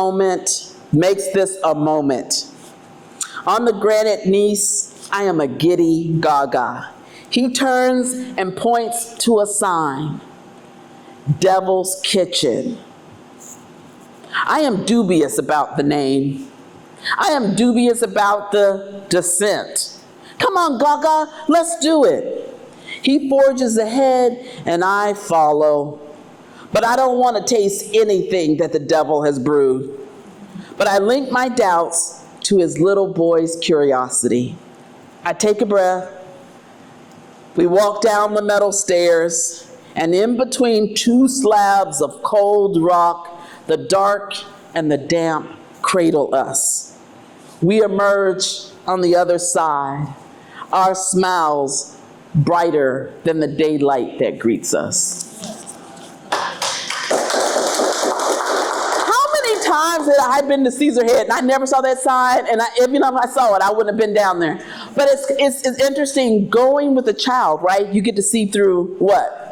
moment. On the granite gneiss, I am a giddy gaga. He turns and points to a sign, Devil's Kitchen. I am dubious about the name. I am dubious about the descent. Come on, Gaga, let's do it. He forges ahead and I follow. But I don't want to taste anything that the devil has brewed. But I link my doubts to his little boy's curiosity. I take a breath. We walk down the metal stairs, and in between two slabs of cold rock, the dark and the damp cradle us. We emerge on the other side, our smiles brighter than the daylight that greets us. How many times had I been to Caesar Head and I never saw that sign, and if I saw it, I wouldn't have been down there. But it's interesting going with a child, right? You get to see through what?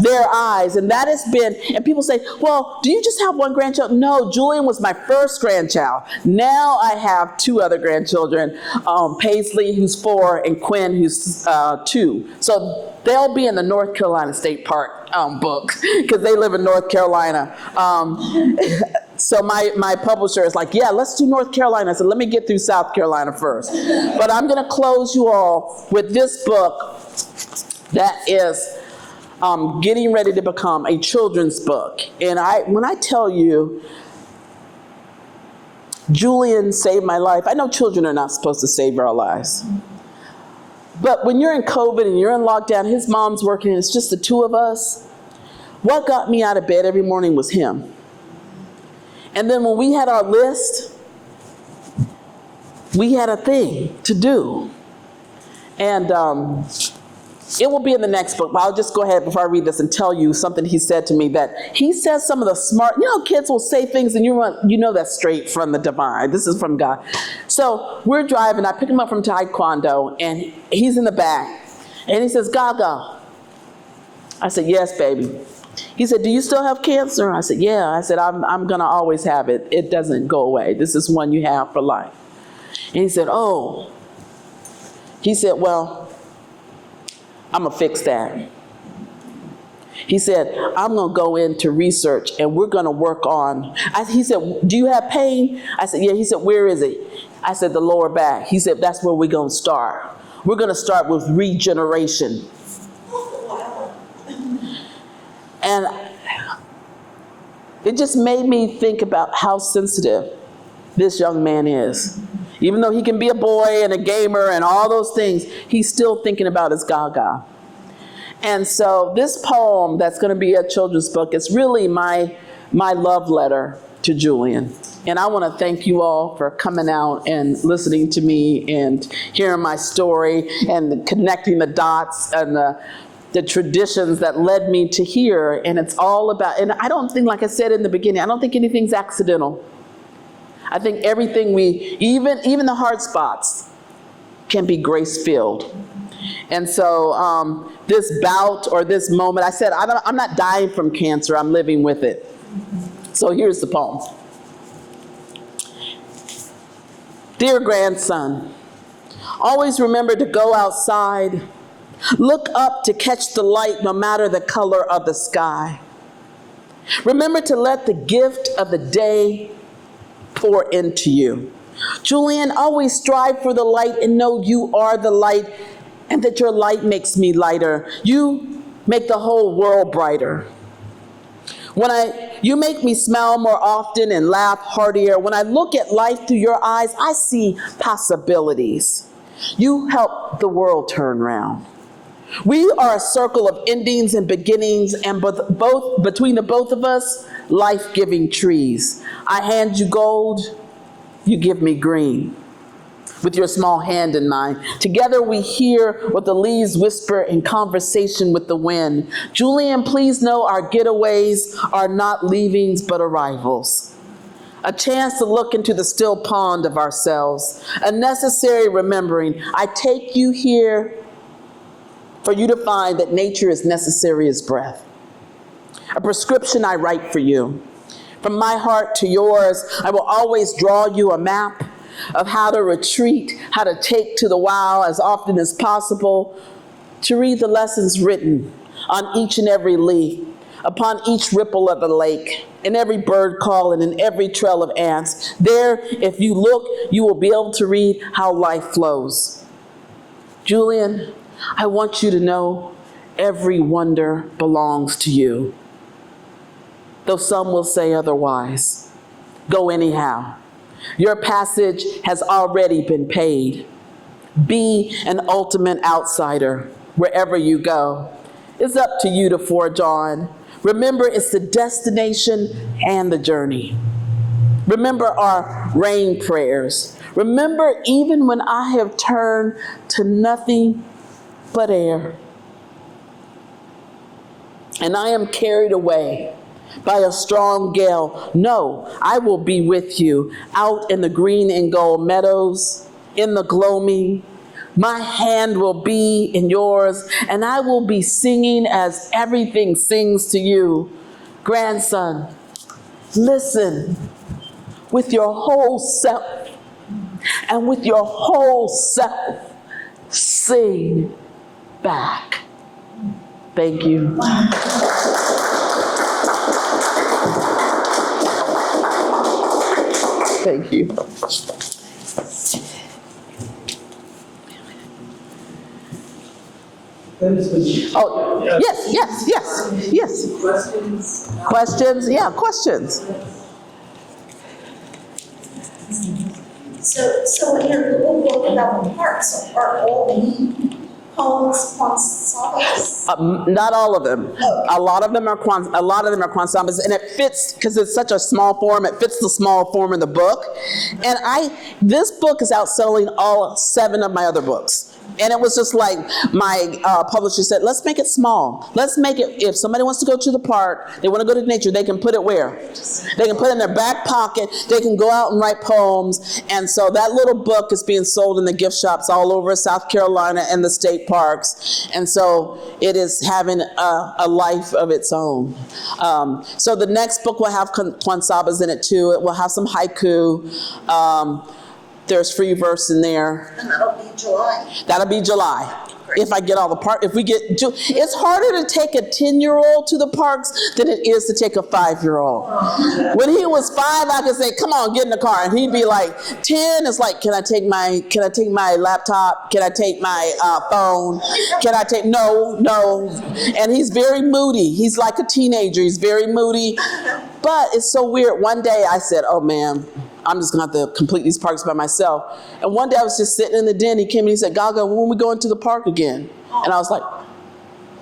Their eyes. And that has been, and people say, well, do you just have one grandchild? No, Julian was my first grandchild. Now I have two other grandchildren, Paisley, who's 4, and Quinn, who's 2. So they'll be in the North Carolina State Park book because they live in North Carolina. So my publisher is like, yeah, let's do North Carolina. I said, let me get through South Carolina first. But I'm going to close you all with this book that is getting ready to become a children's book. And when I tell you, Julian saved my life. I know children are not supposed to save our lives. But when you're in COVID and you're in lockdown, his mom's working and it's just the two of us, what got me out of bed every morning was him. And then when we had our list, we had a thing to do. And it will be in the next book, but I'll just go ahead before I read this and tell you something he said to me, that he says some of the smart, kids will say things and you know that's straight from the divine. This is from God. So we're driving, I pick him up from Taekwondo, and he's in the back, and he says, Gaga. I said, yes, baby. He said, do you still have cancer? I said, yeah. I said, I'm going to always have it. It doesn't go away. This is one you have for life. And he said, oh. He said, well, I'm going to fix that. He said, I'm going to go into research and we're going to work on. He said, do you have pain? I said, yeah. He said, where is it? I said, the lower back. He said, that's where we're going to start. We're going to start with regeneration. And it just made me think about how sensitive this young man is. Even though he can be a boy and a gamer and all those things, he's still thinking about his Gaga. And so this poem that's going to be a children's book is really my love letter to Julian. And I want to thank you all for coming out and listening to me and hearing my story and connecting the dots and the traditions that led me to here. And it's all about, and I don't think, like I said in the beginning, I don't think anything's accidental. I think everything even the hard spots can be grace-filled. And so this bout or this moment, I said, I'm not dying from cancer, I'm living with it. So here's the poem. Dear grandson, always remember to go outside. Look up to catch the light no matter the color of the sky. Remember to let the gift of the day pour into you. Julian, always strive for the light and know you are the light and that your light makes me lighter. You make the whole world brighter. You make me smile more often and laugh heartier. When I look at life through your eyes, I see possibilities. You help the world turn round. We are a circle of endings and beginnings, and between the both of us, life-giving trees. I hand you gold, you give me green. With your small hand in mine, together we hear what the leaves whisper in conversation with the wind. Julian, please know our getaways are not leavings but arrivals. A chance to look into the still pond of ourselves, a necessary remembering. I take you here for you to find that nature is necessary as breath. A prescription I write for you. From my heart to yours, I will always draw you a map of how to retreat, how to take to the wow as often as possible, to read the lessons written on each and every leaf, upon each ripple of the lake, in every bird call and in every trail of ants. There, if you look, you will be able to read how life flows. Julian, I want you to know every wonder belongs to you. Though some will say otherwise, go anyhow. Your passage has already been paid. Be an ultimate outsider wherever you go. It's up to you to forge on. Remember, it's the destination and the journey. Remember our rain prayers. Remember, even when I have turned to nothing but air, and I am carried away by a strong gale, no, I will be with you out in the green and gold meadows, in the gloaming. My hand will be in yours, and I will be singing as everything sings to you. Grandson, listen with your whole self, and with your whole self, sing back. Thank you. Thank you. Oh, yes. Questions? Questions? Yeah, questions. So in your little book about the parks, are all the poems ensembles? Not all of them. A lot of them are ensembles, and it fits because it's such a small form. It fits the small form in the book, and this book is outselling all 7 of my other books. And it was just like my publisher said, let's make it small. Let's make it, if somebody wants to go to the park, they want to go to nature, they can put it where? They can put it in their back pocket. They can go out and write poems. And so that little book is being sold in the gift shops all over South Carolina and the state parks. And so it is having a life of its own. So the next book will have kwansabas in it too. It will have some haiku. There's free verse in there. And that'll be July. That'll be July. If I get all the park, it's harder to take a 10-year-old to the parks than it is to take a 5-year-old. When he was 5, I could say, come on, get in the car. And he'd be like, 10 is like, can I take my laptop? Can I take my phone? No. And he's very moody. He's like a teenager. He's very moody. But it's so weird. One day I said, oh man, I'm just gonna have to complete these parks by myself. And one day I was just sitting in the den, he came and he said, Gaga, when are we going to the park again? And I was like,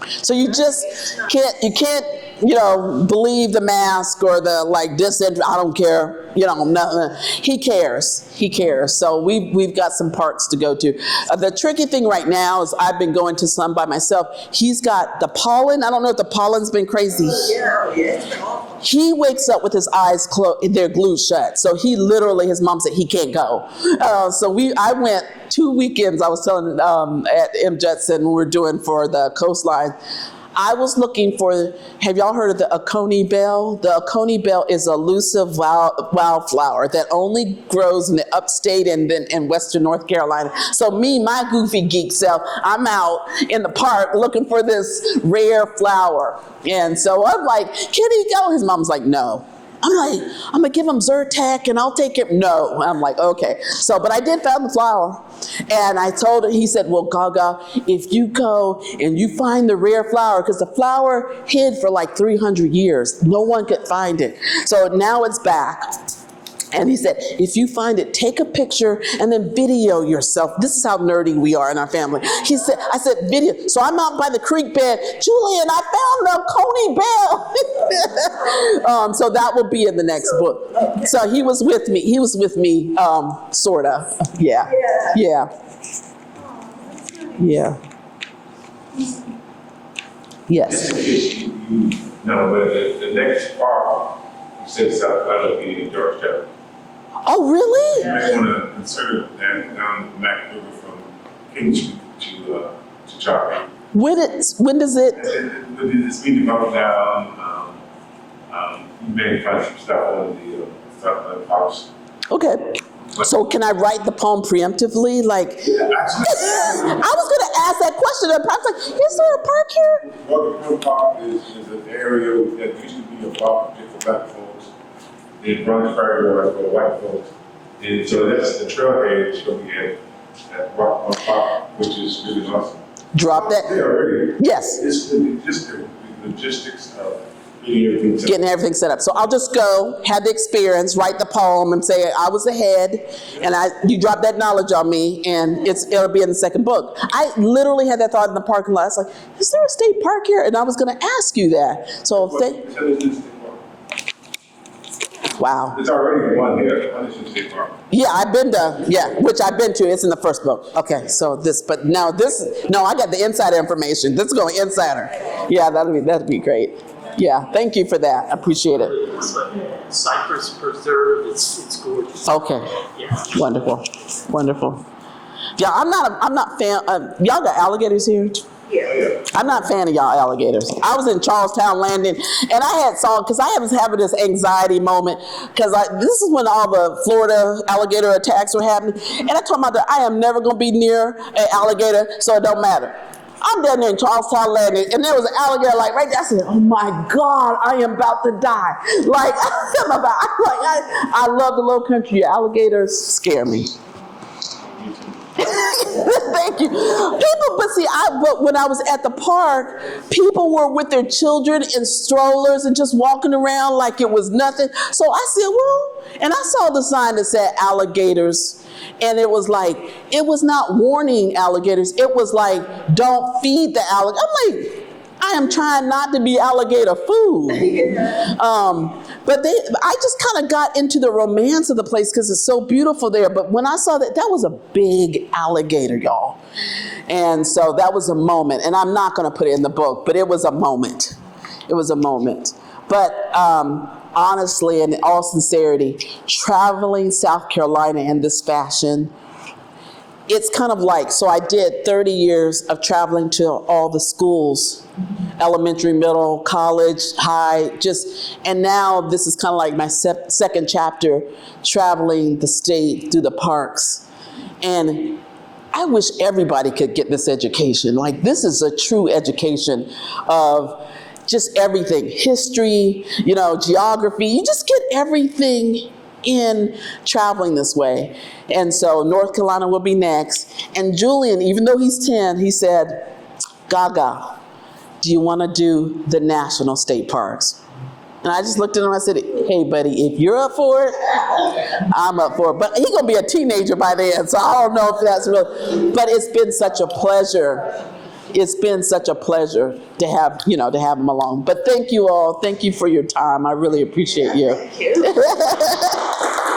so you just can't, believe the mask or the disinterest, I don't care, nothing. He cares. So we've got some parks to go to. The tricky thing right now is I've been going to some by myself. He's got the pollen. I don't know if the pollen's been crazy. Yeah, it's been awful. He wakes up with his eyes closed, they're glued shut. So he literally, his mom said he can't go. I went 2 weekends, I was telling at M. Jetson when we were doing for the coastline. I was looking for, have y'all heard of the Oconee bell? The Oconee bell is a elusive wildflower that only grows in the upstate and then in western North Carolina. So me, my goofy geek self, I'm out in the park looking for this rare flower. And so I'm like, can he go? His mom's like, no. I'm like, I'm gonna give him Zyrtec and I'll take it. No, I'm like, okay. So, but I did find the flower. And I told him, he said, well, Gaga, if you go and you find the rare flower, because the flower hid for 300 years, no one could find it. So now it's back. And he said, if you find it, take a picture and then video yourself. This is how nerdy we are in our family. I said, video. So I'm out by the creek bed. Julian, I found the Coney bell. So that will be in the next book. Okay. So he was with me, sort of. Yeah. Yes. No, but the next part, you said South Carolina in Georgetown. Oh, really? You may want to consider that down the Mac River from King Street to Charlie. When does it? It's being developed now. You may find some stuff on the South house. Okay. So can I write the poem preemptively? I was going to ask that question. I was like, is there a park here? Walker Park is an area that used to be a park for black folks. It runs very well for white folks. And so that's the trailhead that we have at Walker Park, which is really awesome. drop that. They already. Yes. It's just the logistics of getting everything set up. Getting everything set up. So I'll just go, have the experience, write the poem, and say I was ahead, and you drop that knowledge on me, and it'll be in the second book. I literally had that thought in the parking lot. I was like, is there a state park here? And I was going to ask you that. So wow. There's already one here, one is in State Park. Yeah, I've been to, which I've been to. It's in the first book. Okay, so but now no, I got the insider information. This is going insider. Yeah, that'd be great. Yeah, thank you for that. I appreciate it. It's like Cypress Preserve, it's gorgeous. Okay, Yeah. wonderful. Yeah, I'm not fan. Y'all got alligators here? Yeah. I'm not a fan of y'all alligators. I was in Charlestown Landing, and I had because I was having this anxiety moment, because this is when all the Florida alligator attacks were happening, and I told my daughter, I am never going to be near an alligator, so it don't matter. I'm down there in Charlestown Landing, and there was an alligator like right there. I said, oh my God, I am about to die. Like, I love the low country. Alligators scare me. Thank you. But when I was at the park, people were with their children in strollers and just walking around like it was nothing. So I said, well, and I saw the sign that said alligators, and it was like, it was not warning alligators. It was like, don't feed the alligator. I'm like, I am trying not to be alligator food. But I just kind of got into the romance of the place because it's so beautiful there. But when I saw that was a big alligator, y'all. And so that was a moment. And I'm not going to put it in the book, but it was a moment. It was a moment. But honestly, and in all sincerity, traveling South Carolina in this fashion, it's kind of like, so I did 30 years of traveling to all the schools, elementary, middle, college, high, and now this is kind of like my second chapter, traveling the state through the parks. And I wish everybody could get this education. Like, this is a true education of just everything, history, geography. You just get everything in traveling this way. And so North Carolina will be next. And Julian, even though he's 10, he said, Gaga, do you want to do the national state parks? And I just looked at him and I said, hey, buddy, if you're up for it, I'm up for it. But he's going to be a teenager by then, so I don't know if that's real. But it's been such a pleasure. It's been such a pleasure to have him along. But thank you all. Thank you for your time. I really appreciate you. Thank you.